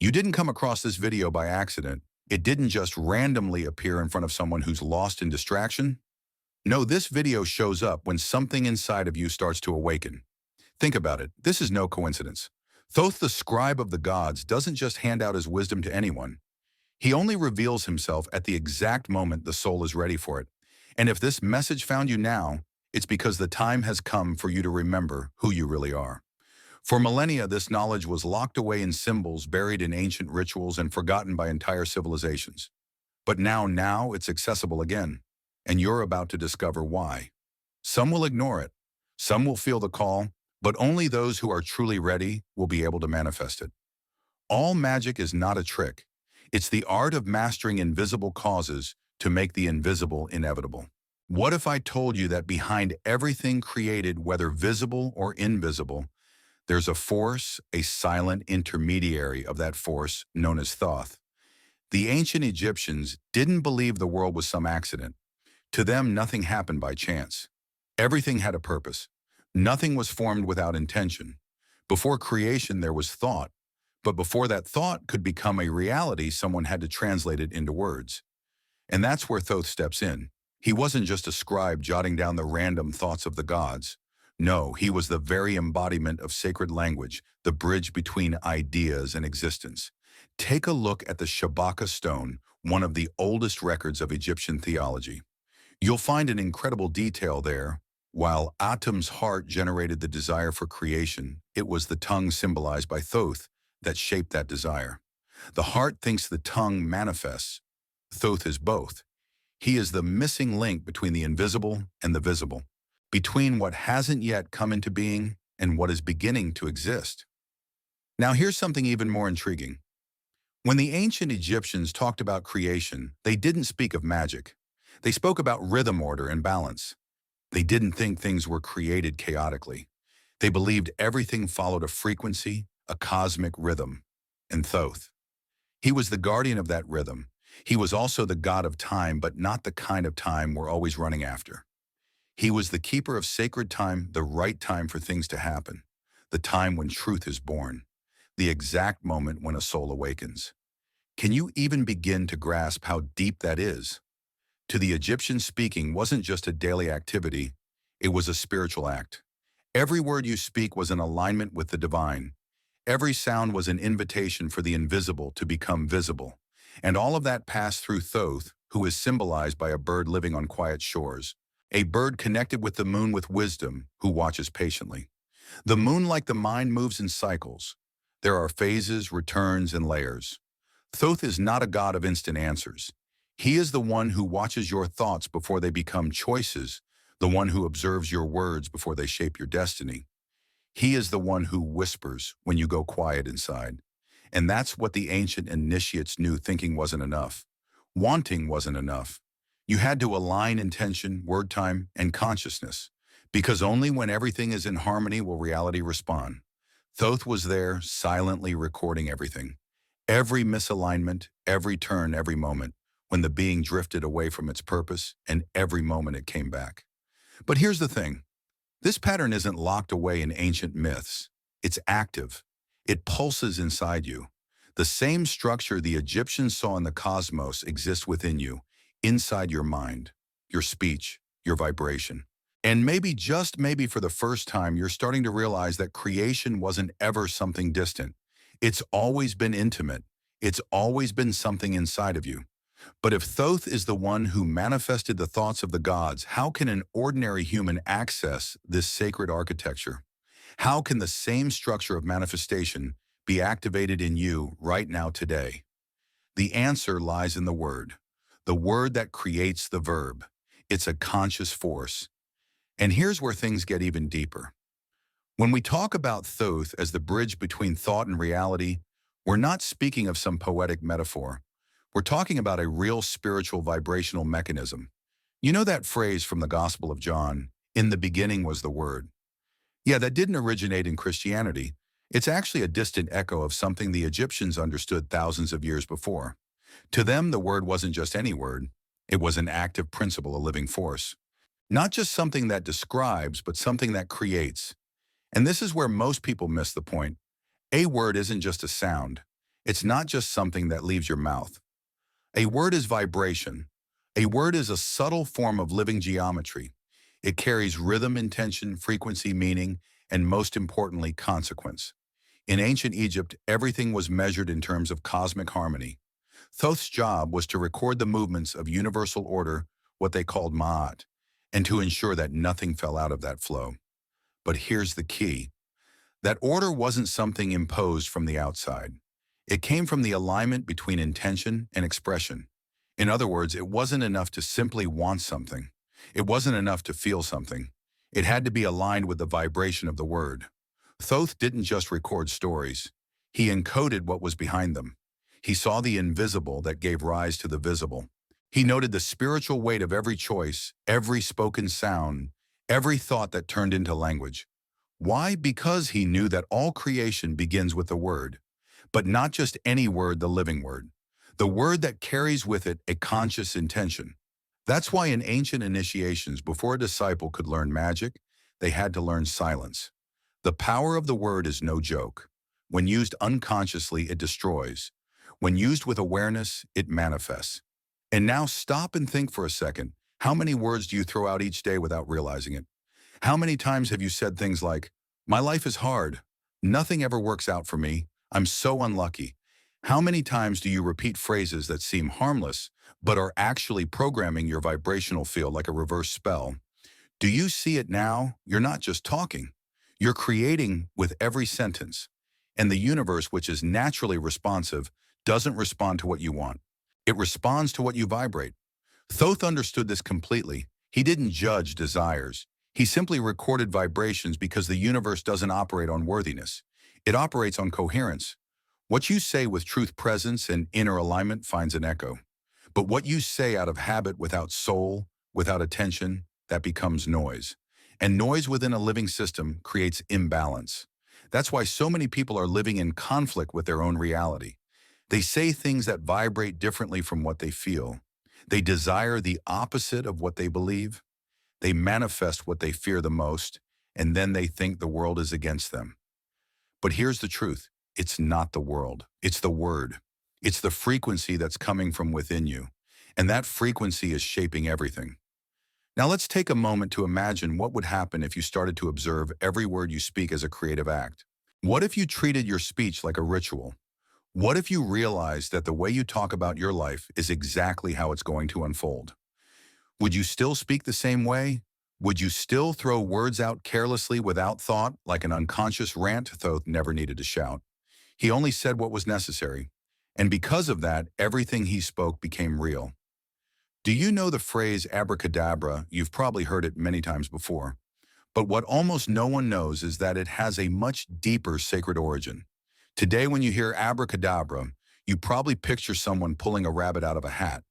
You didn't come across this video by accident. It didn't just randomly appear in front of someone who's lost in distraction. No, this video shows up when something inside of you starts to awaken. Think about it. This is no coincidence. Thoth, the scribe of the gods, doesn't just hand out his wisdom to anyone. He only reveals himself at the exact moment the soul is ready for it. And if this message found you now, it's because the time has come for you to remember who you really are. For millennia, this knowledge was locked away in symbols, buried in ancient rituals, and forgotten by entire civilizations. But now it's accessible again, and you're about to discover why. Some will ignore it, some will feel the call, but only those who are truly ready will be able to manifest it. All magic is not a trick. It's the art of mastering invisible causes to make the invisible inevitable. What if I told you that behind everything created, whether visible or invisible, there's a force, a silent intermediary of that force known as Thoth? The ancient Egyptians didn't believe the world was some accident. To them, nothing happened by chance. Everything had a purpose. Nothing was formed without intention. Before creation, there was thought. But before that thought could become a reality, someone had to translate it into words. And that's where Thoth steps in. He wasn't just a scribe jotting down the random thoughts of the gods. No, he was the very embodiment of sacred language, the bridge between ideas and existence. Take a look at the Shabaka stone, one of the oldest records of Egyptian theology. You'll find an incredible detail there. While Atum's heart generated the desire for creation, it was the tongue symbolized by Thoth that shaped that desire. The heart thinks, the tongue manifests. Thoth is both. He is the missing link between the invisible and the visible, between what hasn't yet come into being and what is beginning to exist. Now here's something even more intriguing. When the ancient Egyptians talked about creation, they didn't speak of magic. They spoke about rhythm, order, and balance. They didn't think things were created chaotically. They believed everything followed a frequency, a cosmic rhythm. And Thoth, he was the guardian of that rhythm. He was also the god of time, but not the kind of time we're always running after. He was the keeper of sacred time, the right time for things to happen, the time when truth is born, the exact moment when a soul awakens. Can you even begin to grasp how deep that is? To the Egyptians, speaking wasn't just a daily activity, it was a spiritual act. Every word you speak was in alignment with the divine. Every sound was an invitation for the invisible to become visible. And all of that passed through Thoth, who is symbolized by a bird living on quiet shores. A bird connected with the moon with wisdom, who watches patiently. The moon, like the mind, moves in cycles. There are phases, returns, and layers. Thoth is not a god of instant answers. He is the one who watches your thoughts before they become choices, the one who observes your words before they shape your destiny. He is the one who whispers when you go quiet inside. And that's what the ancient initiates knew. Thinking wasn't enough. Wanting wasn't enough. You had to align intention, word time, and consciousness, because only when everything is in harmony will reality respond. Thoth was there, silently recording everything. Every misalignment, every turn, every moment, when the being drifted away from its purpose, and every moment it came back. But here's the thing. This pattern isn't locked away in ancient myths. It's active. It pulses inside you. The same structure the Egyptians saw in the cosmos exists within you, inside your mind, your speech, your vibration. And maybe, just maybe for the first time, you're starting to realize that creation wasn't ever something distant. It's always been intimate. It's always been something inside of you. But if Thoth is the one who manifested the thoughts of the gods, how can an ordinary human access this sacred architecture? How can the same structure of manifestation be activated in you right now today? The answer lies in the word that creates the verb. It's a conscious force. And here's where things get even deeper. When we talk about Thoth as the bridge between thought and reality, we're not speaking of some poetic metaphor. We're talking about a real spiritual vibrational mechanism. You know that phrase from the Gospel of John, "In the beginning was the Word"? Yeah, that didn't originate in Christianity. It's actually a distant echo of something the Egyptians understood thousands of years before. To them, the word wasn't just any word. It was an active principle, a living force. Not just something that describes, but something that creates. And this is where most people miss the point. A word isn't just a sound. It's not just something that leaves your mouth. A word is vibration. A word is a subtle form of living geometry. It carries rhythm, intention, frequency, meaning, and most importantly, consequence. In ancient Egypt, everything was measured in terms of cosmic harmony. Thoth's job was to record the movements of universal order, what they called ma'at, and to ensure that nothing fell out of that flow. But here's the key. That order wasn't something imposed from the outside. It came from the alignment between intention and expression. In other words, it wasn't enough to simply want something. It wasn't enough to feel something. It had to be aligned with the vibration of the word. Thoth didn't just record stories. He encoded what was behind them. He saw the invisible that gave rise to the visible. He noted the spiritual weight of every choice, every spoken sound, every thought that turned into language. Why? Because he knew that all creation begins with the word, but not just any word, the living word, the word that carries with it a conscious intention. That's why in ancient initiations, before a disciple could learn magic, they had to learn silence. The power of the word is no joke. When used unconsciously, it destroys. When used with awareness, it manifests. And now stop and think for a second. How many words do you throw out each day without realizing it? How many times have you said things like, "My life is hard. Nothing ever works out for me. I'm so unlucky." How many times do you repeat phrases that seem harmless, but are actually programming your vibrational field like a reverse spell? Do you see it now? You're not just talking. You're creating with every sentence. And the universe, which is naturally responsive, doesn't respond to what you want. It responds to what you vibrate. Thoth understood this completely. He didn't judge desires. He simply recorded vibrations because the universe doesn't operate on worthiness. It operates on coherence. What you say with truth presence and inner alignment finds an echo. But what you say out of habit without soul, without attention, that becomes noise. And noise within a living system creates imbalance. That's why so many people are living in conflict with their own reality. They say things that vibrate differently from what they feel. They desire the opposite of what they believe. They manifest what they fear the most, and then they think the world is against them. But here's the truth. It's not the world. It's the word. It's the frequency that's coming from within you. And that frequency is shaping everything. Now let's take a moment to imagine what would happen if you started to observe every word you speak as a creative act. What if you treated your speech like a ritual? What if you realized that the way you talk about your life is exactly how it's going to unfold? Would you still speak the same way? Would you still throw words out carelessly without thought, like an unconscious rant Thoth never needed to shout? He only said what was necessary. And because of that, everything he spoke became real. Do you know the phrase abracadabra? You've probably heard it many times before. But what almost no one knows is that it has a much deeper sacred origin. Today, when you hear abracadabra, you probably picture someone pulling a rabbit out of a hat.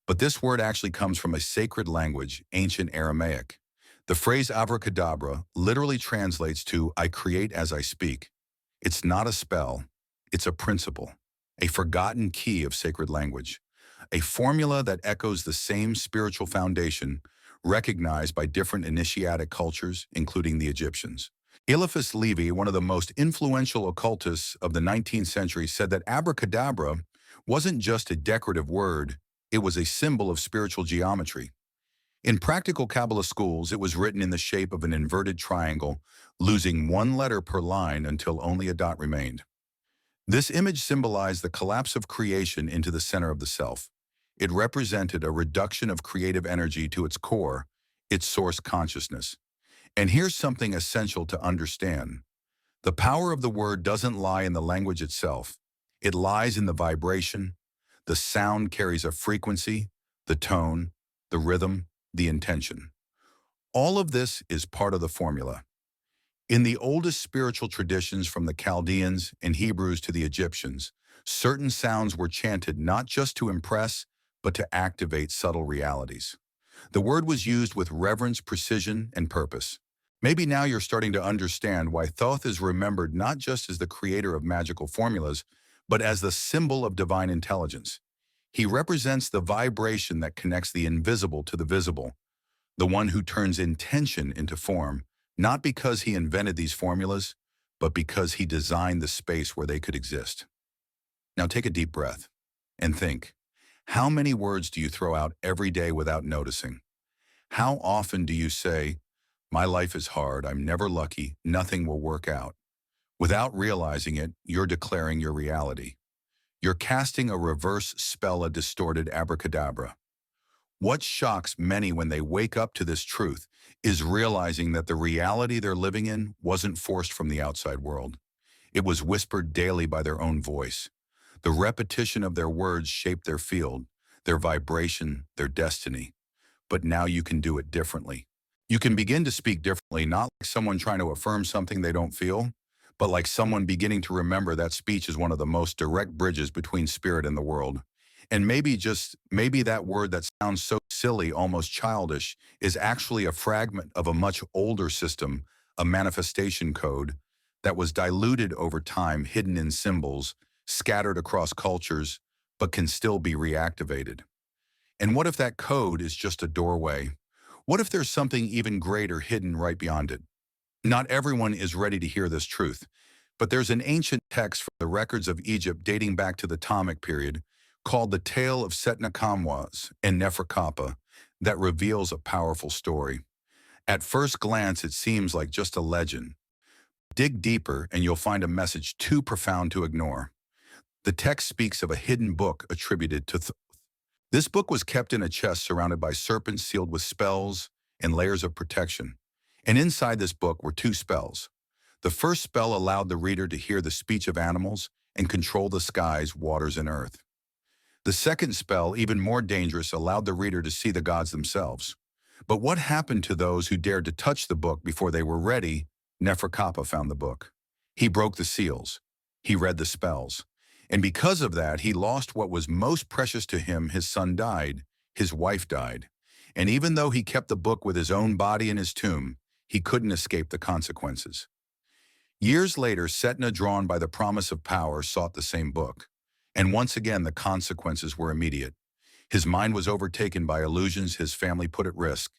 But this word actually comes from a sacred language, ancient Aramaic. The phrase abracadabra literally translates to "I create as I speak." It's not a spell, it's a principle, a forgotten key of sacred language, a formula that echoes the same spiritual foundation recognized by different initiatic cultures, including the Egyptians. Eliphas Levi, one of the most influential occultists of the 19th century, said that abracadabra wasn't just a decorative word, it was a symbol of spiritual geometry. In practical Kabbalah schools, it was written in the shape of an inverted triangle, losing one letter per line until only a dot remained. This image symbolized the collapse of creation into the center of the self. It represented a reduction of creative energy to its core, its source consciousness. And here's something essential to understand. The power of the word doesn't lie in the language itself. It lies in the vibration. The sound carries a frequency, the tone, the rhythm, the intention. All of this is part of the formula. In the oldest spiritual traditions, from the Chaldeans and Hebrews to the Egyptians, certain sounds were chanted not just to impress, but to activate subtle realities. The word was used with reverence, precision, and purpose. Maybe now you're starting to understand why Thoth is remembered not just as the creator of magical formulas, but as the symbol of divine intelligence. He represents the vibration that connects the invisible to the visible, the one who turns intention into form, not because he invented these formulas, but because he designed the space where they could exist. Now take a deep breath and think, how many words do you throw out every day without noticing? How often do you say, my life is hard, I'm never lucky, nothing will work out? Without realizing it, you're declaring your reality. You're casting a reverse spell, a distorted abracadabra. What shocks many when they wake up to this truth is realizing that the reality they're living in wasn't forced from the outside world. It was whispered daily by their own voice. The repetition of their words shaped their field, their vibration, their destiny. But now you can do it differently. You can begin to speak differently, not like someone trying to affirm something they don't feel, but like someone beginning to remember that speech is one of the most direct bridges between spirit and the world. And maybe that word that sounds so silly, almost childish, is actually a fragment of a much older system, a manifestation code that was diluted over time, hidden in symbols, scattered across cultures, but can still be reactivated. And what if that code is just a doorway? What if there's something even greater hidden right beyond it? Not everyone is ready to hear this truth, but there's an ancient text from the records of Egypt dating back to the Ptolemaic period called the Tale of Setnakamwas and Neferkapa that reveals a powerful story. At first glance, it seems like just a legend. Dig deeper and you'll find a message too profound to ignore. The text speaks of a hidden book attributed to Thoth. This book was kept in a chest surrounded by serpents sealed with spells and layers of protection. And inside this book were two spells. The first spell allowed the reader to hear the speech of animals and control the skies, waters, and earth. The second spell, even more dangerous, allowed the reader to see the gods themselves. But what happened to those who dared to touch the book before they were ready? Neferkapa found the book. He broke the seals. He read the spells. And because of that, he lost what was most precious to him. His son died. His wife died. And even though he kept the book with his own body in his tomb, he couldn't escape the consequences. Years later, Setna, drawn by the promise of power, sought the same book. And once again, the consequences were immediate. His mind was overtaken by illusions, his family put at risk,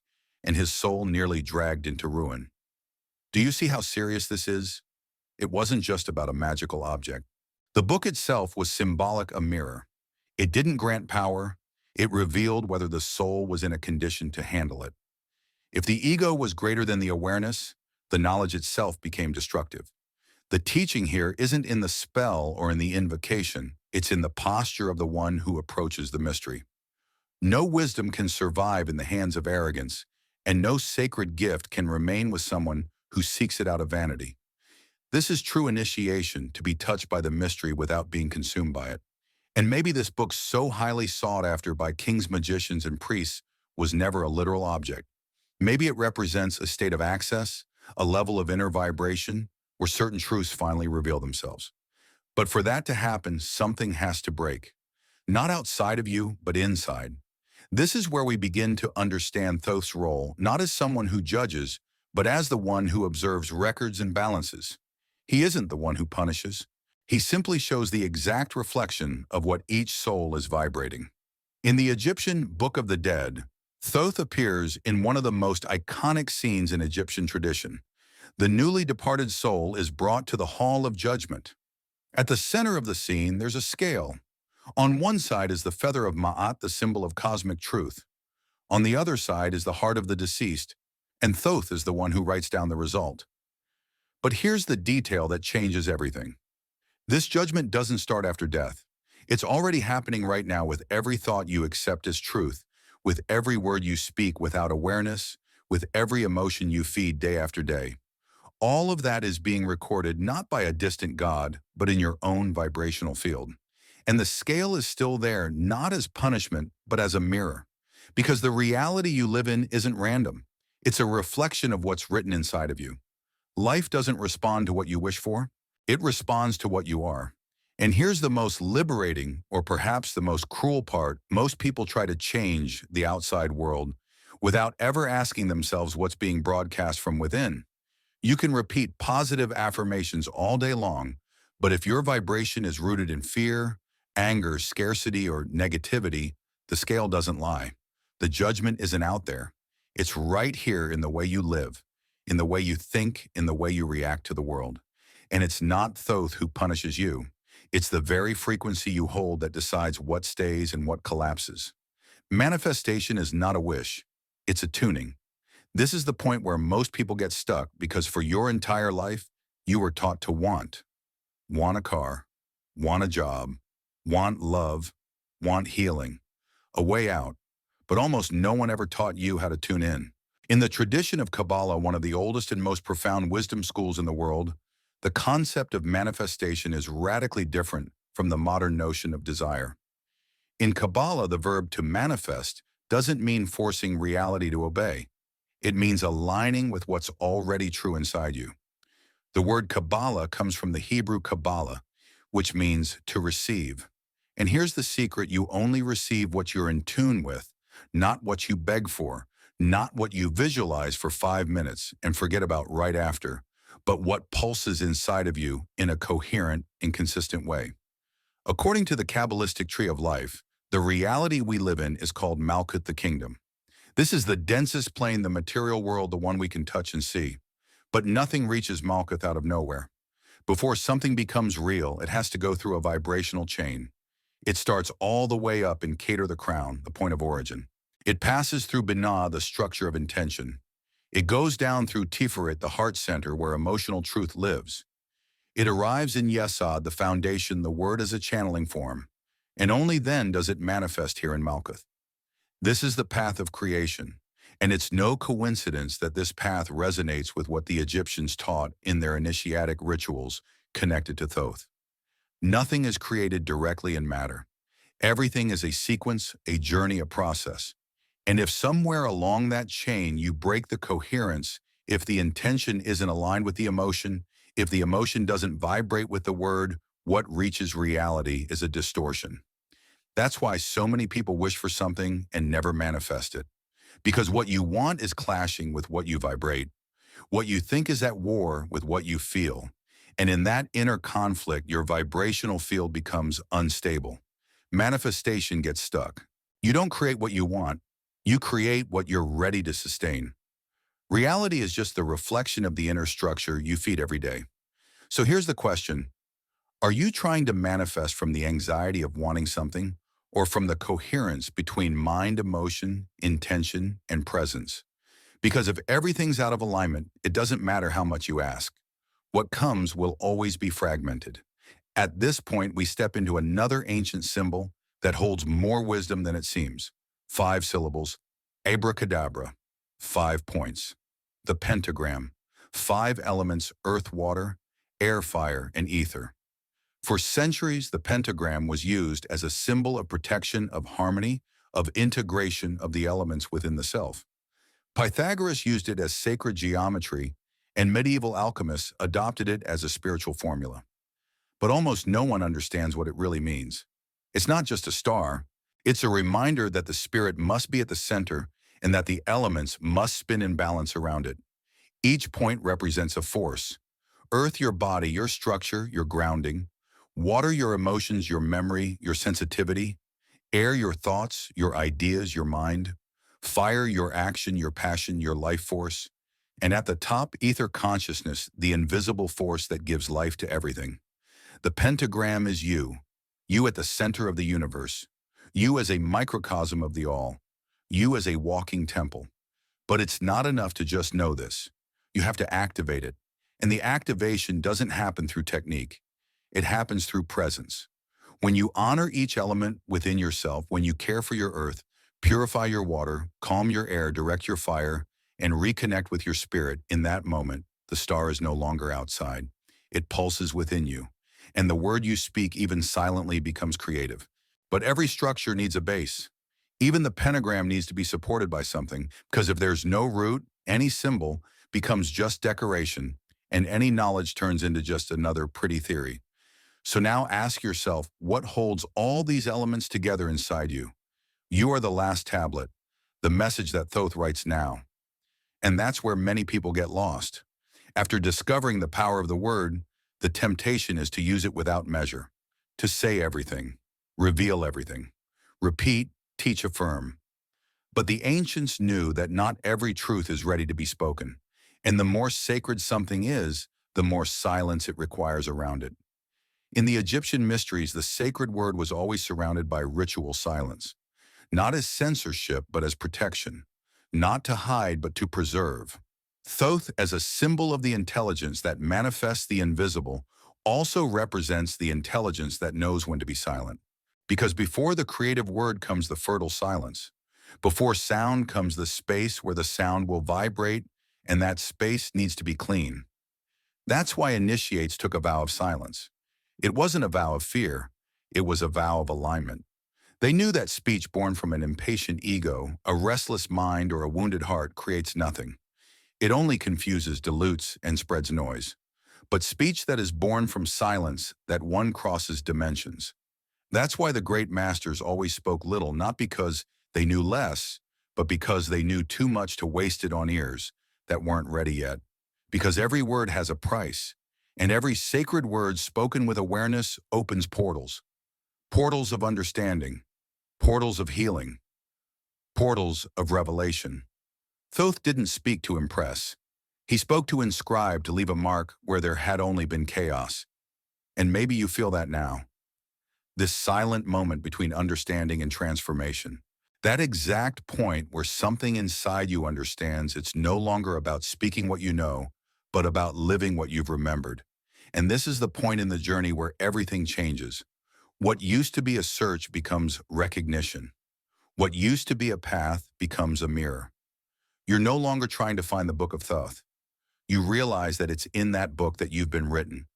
and his soul nearly dragged into ruin. Do you see how serious this is? It wasn't just about a magical object. The book itself was symbolic, a mirror. It didn't grant power. It revealed whether the soul was in a condition to handle it. If the ego was greater than the awareness, the knowledge itself became destructive. The teaching here isn't in the spell or in the invocation. It's in the posture of the one who approaches the mystery. No wisdom can survive in the hands of arrogance, and no sacred gift can remain with someone who seeks it out of vanity. This is true initiation, to be touched by the mystery without being consumed by it. And maybe this book, so highly sought after by kings, magicians, and priests, was never a literal object. Maybe it represents a state of access, a level of inner vibration, where certain truths finally reveal themselves. But for that to happen, something has to break. Not outside of you, but inside. This is where we begin to understand Thoth's role, not as someone who judges, but as the one who observes records and balances. He isn't the one who punishes. He simply shows the exact reflection of what each soul is vibrating. In the Egyptian Book of the Dead, Thoth appears in one of the most iconic scenes in Egyptian tradition. The newly departed soul is brought to the Hall of Judgment. At the center of the scene, there's a scale. On one side is the feather of Ma'at, the symbol of cosmic truth. On the other side is the heart of the deceased, and Thoth is the one who writes down the result. But here's the detail that changes everything. This judgment doesn't start after death. It's already happening right now with every thought you accept as truth, with every word you speak without awareness, with every emotion you feed day after day. All of that is being recorded not by a distant God, but in your own vibrational field. And the scale is still there, not as punishment, but as a mirror. Because the reality you live in isn't random. It's a reflection of what's written inside of you. Life doesn't respond to what you wish for. It responds to what you are. And here's the most liberating, or perhaps the most cruel part. Most people try to change the outside world without ever asking themselves what's being broadcast from within. You can repeat positive affirmations all day long, but if your vibration is rooted in fear, anger, scarcity, or negativity, the scale doesn't lie. The judgment isn't out there. It's right here in the way you live, in the way you think, in the way you react to the world. And it's not Thoth who punishes you. It's the very frequency you hold that decides what stays and what collapses. Manifestation is not a wish. It's a tuning. This is the point where most people get stuck because for your entire life, you were taught to want. Want a car, want a job, want love, want healing, a way out. But almost no one ever taught you how to tune in. In the tradition of Kabbalah, one of the oldest and most profound wisdom schools in the world, the concept of manifestation is radically different from the modern notion of desire. In Kabbalah, the verb to manifest doesn't mean forcing reality to obey. It means aligning with what's already true inside you. The word Kabbalah comes from the Hebrew Kabbalah, which means to receive. And here's the secret: you only receive what you're in tune with, not what you beg for, not what you visualize for 5 minutes and forget about right after, but what pulses inside of you in a coherent and consistent way. According to the Kabbalistic tree of life, the reality we live in is called Malkuth, the kingdom. This is the densest plane, the material world, the one we can touch and see. But nothing reaches Malkuth out of nowhere. Before something becomes real, it has to go through a vibrational chain. It starts all the way up in Keter, the crown, the point of origin. It passes through Binah, the structure of intention. It goes down through Tiferet, the heart center where emotional truth lives. It arrives in Yesod, the foundation, the word as a channeling form. And only then does it manifest here in Malkuth. This is the path of creation, and it's no coincidence that this path resonates with what the Egyptians taught in their initiatic rituals connected to Thoth. Nothing is created directly in matter. Everything is a sequence, a journey, a process. And if somewhere along that chain you break the coherence, if the intention isn't aligned with the emotion, if the emotion doesn't vibrate with the word, what reaches reality is a distortion. That's why so many people wish for something and never manifest it. Because what you want is clashing with what you vibrate. What you think is at war with what you feel. And in that inner conflict, your vibrational field becomes unstable. Manifestation gets stuck. You don't create what you want. You create what you're ready to sustain. Reality is just the reflection of the inner structure you feed every day. So here's the question. Are you trying to manifest from the anxiety of wanting something, or from the coherence between mind, emotion, intention, and presence? Because if everything's out of alignment, it doesn't matter how much you ask. What comes will always be fragmented. At this point, we step into another ancient symbol that holds more wisdom than it seems. 5 syllables, Abracadabra, 5 points. The pentagram, 5 elements: earth, water, air, fire, and ether. For centuries, the pentagram was used as a symbol of protection, of harmony, of integration of the elements within the self. Pythagoras used it as sacred geometry, and medieval alchemists adopted it as a spiritual formula. But almost no one understands what it really means. It's not just a star. It's a reminder that the spirit must be at the center and that the elements must spin in balance around it. Each point represents a force. Earth, your body, your structure, your grounding. Water, your emotions, your memory, your sensitivity. Air, your thoughts, your ideas, your mind. Fire, your action, your passion, your life force. And at the top, ether, consciousness, the invisible force that gives life to everything. The pentagram is you at the center of the universe, you as a microcosm of the all, you as a walking temple. But it's not enough to just know this. You have to activate it. And the activation doesn't happen through technique. It happens through presence. When you honor each element within yourself, when you care for your earth, purify your water, calm your air, direct your fire, and reconnect with your spirit, in that moment, the star is no longer outside. It pulses within you. And the word you speak, even silently, becomes creative. But every structure needs a base. Even the pentagram needs to be supported by something, because if there's no root, any symbol becomes just decoration, and any knowledge turns into just another pretty theory. So now ask yourself, what holds all these elements together inside you? You are the last tablet, the message that Thoth writes now. And that's where many people get lost. After discovering the power of the word, the temptation is to use it without measure, to say everything, reveal everything, repeat, teach, affirm. But the ancients knew that not every truth is ready to be spoken, and the more sacred something is, the more silence it requires around it. In the Egyptian mysteries, the sacred word was always surrounded by ritual silence, not as censorship, but as protection, not to hide, but to preserve. Thoth, as a symbol of the intelligence that manifests the invisible, also represents the intelligence that knows when to be silent. Because before the creative word comes the fertile silence. Before sound comes the space where the sound will vibrate, and that space needs to be clean. That's why initiates took a vow of silence. It wasn't a vow of fear, it was a vow of alignment. They knew that speech born from an impatient ego, a restless mind, or a wounded heart creates nothing. It only confuses, dilutes, and spreads noise. But speech that is born from silence, that one crosses dimensions. That's why the great masters always spoke little, not because they knew less, but because they knew too much to waste it on ears that weren't ready yet. Because every word has a price, and every sacred word spoken with awareness opens portals. Portals of understanding, portals of healing, portals of revelation. Thoth didn't speak to impress. He spoke to inscribe, to leave a mark where there had only been chaos. And maybe you feel that now. This silent moment between understanding and transformation. That exact point where something inside you understands it's no longer about speaking what you know, but about living what you've remembered. And this is the point in the journey where everything changes. What used to be a search becomes recognition. What used to be a path becomes a mirror. You're no longer trying to find the book of Thoth. You realize that it's in that book that you've been written.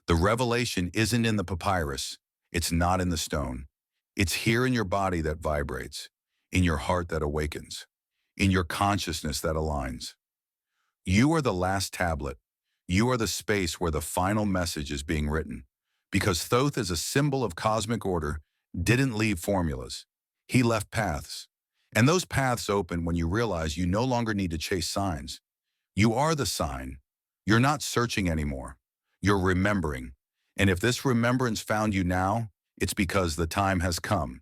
The revelation isn't in the papyrus. It's not in the stone. It's here in your body that vibrates, in your heart that awakens, in your consciousness that aligns. You are the last tablet. You are the space where the final message is being written. Because Thoth, as a symbol of cosmic order, didn't leave formulas. He left paths. And those paths open when you realize you no longer need to chase signs. You are the sign. You're not searching anymore. You're remembering. And if this remembrance found you now, it's because the time has come.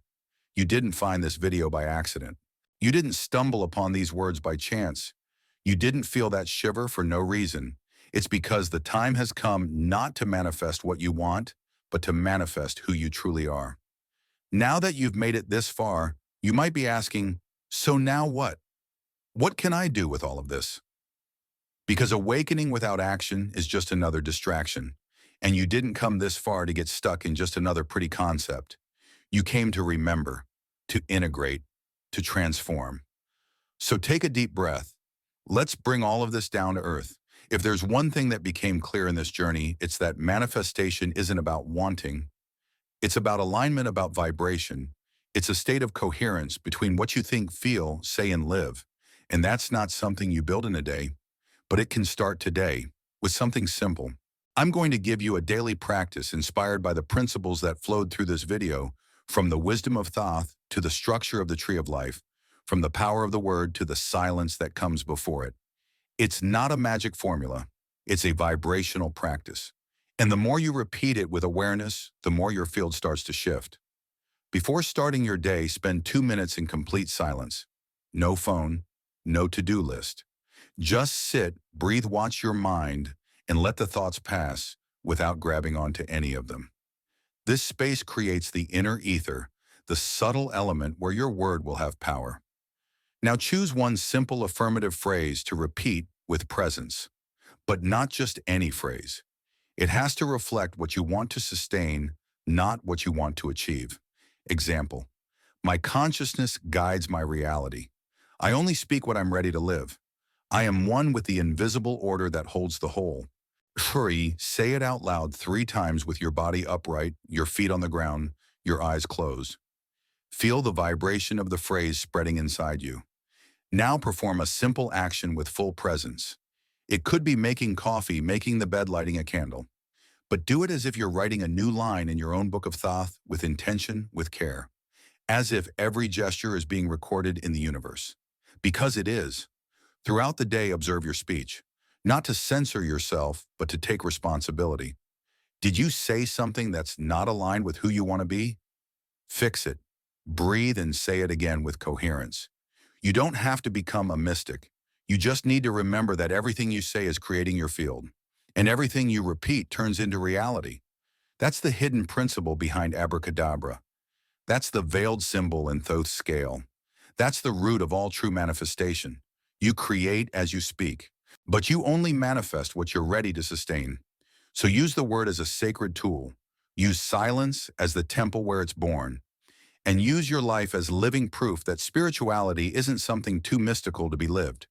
You didn't find this video by accident. You didn't stumble upon these words by chance. You didn't feel that shiver for no reason. It's because the time has come not to manifest what you want, but to manifest who you truly are. Now that you've made it this far, you might be asking, so now what? What can I do with all of this? Because awakening without action is just another distraction. And you didn't come this far to get stuck in just another pretty concept. You came to remember, to integrate, to transform. So take a deep breath. Let's bring all of this down to earth. If there's one thing that became clear in this journey, it's that manifestation isn't about wanting. It's about alignment, about vibration. It's a state of coherence between what you think, feel, say, and live. And that's not something you build in a day, but it can start today with something simple. I'm going to give you a daily practice inspired by the principles that flowed through this video, from the wisdom of Thoth to the structure of the tree of life, from the power of the word to the silence that comes before it. It's not a magic formula. It's a vibrational practice. And the more you repeat it with awareness, the more your field starts to shift. Before starting your day, spend 2 minutes in complete silence. No phone, no to-do list. Just sit, breathe, watch your mind, and let the thoughts pass without grabbing onto any of them. This space creates the inner ether, the subtle element where your word will have power. Now choose one simple affirmative phrase to repeat with presence, but not just any phrase. It has to reflect what you want to sustain, not what you want to achieve. Example: my consciousness guides my reality. I only speak what I'm ready to live. I am one with the invisible order that holds the whole. Hurry, say it out loud 3 times with your body upright, your feet on the ground, your eyes closed. Feel the vibration of the phrase spreading inside you. Now perform a simple action with full presence. It could be making coffee, making the bed, lighting a candle. But do it as if you're writing a new line in your own book of Thoth, with intention, with care. As if every gesture is being recorded in the universe. Because it is. Throughout the day, observe your speech. Not to censor yourself, but to take responsibility. Did you say something that's not aligned with who you want to be? Fix it. Breathe and say it again with coherence. You don't have to become a mystic. You just need to remember that everything you say is creating your field. And everything you repeat turns into reality. That's the hidden principle behind Abracadabra. That's the veiled symbol in Thoth's scale. That's the root of all true manifestation. You create as you speak, but you only manifest what you're ready to sustain. So use the word as a sacred tool. Use silence as the temple where it's born. And use your life as living proof that spirituality isn't something too mystical to be lived.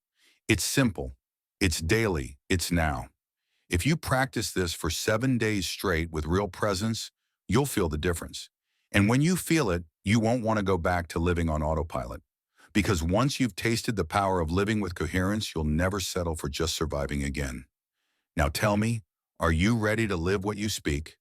It's simple. It's daily. It's now. If you practice this for 7 days straight with real presence, you'll feel the difference. And when you feel it, you won't want to go back to living on autopilot. Because once you've tasted the power of living with coherence, you'll never settle for just surviving again. Now tell me, are you ready to live what you speak?